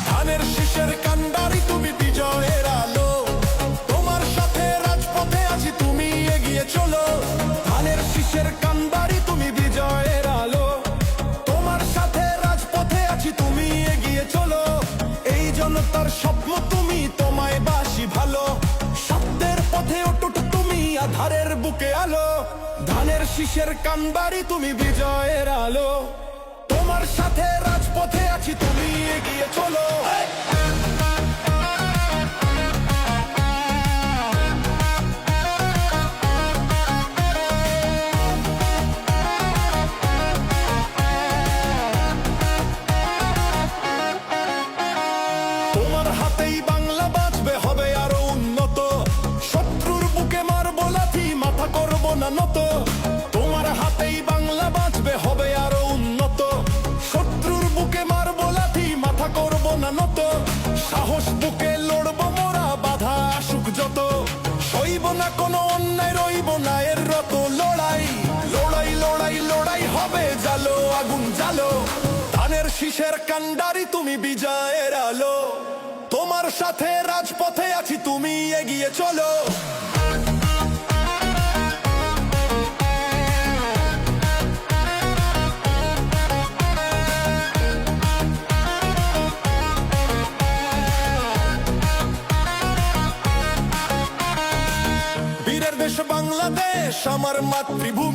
ধানের শীষের কান্ডারি তুমি বিজয়ের আলো, তোমার সাথে রাজপথে আছি তুমি এগিয়ে চলো। ধানের শীষের কান্ডারি তুমি বিজয়ের আলো, তোমার সাথে রাজপথে আছি তুমি এগিয়ে চলো। এই জনতার স্বপ্ন তুমি, তোমায় বাসি ভালো, সত্যের পথে অটুট তুমি, আধারের বুকে আলো। ধানের শীষের কান্ডারি তুমি বিজয়ের আলো, তোমার সাথে রাজপথে আছি তুমি এগিয়ে চলো। তোমার হাতেই বাংলা বাঁচবে, হবে আরো উন্নত, শত্রুর বুকে মারবো লাথি, মাথা করবো না নত। তোমার হাতেই বাংলা বাঁচবে, হবে আরো উন্নত, শত্রুর বুকে মারবো লাথি, মাথা করবো না নত। সাহস বুকে লড়বো মোরা, বাধা আসুক যত, সইব না কোনো অন্যায়, রইব না এর রত। লড়াই লড়াই লড়াই লড়াই হবে, জালো আগুন জালো। ধানের শীষের কান্ডারি তুমি বিজয়ের আলো, তোমার সাথে রাজপথে আছি তুমি এগিয়ে চলো। বীরের দেশ বাংলাদেশ আমার মাতৃভূমি।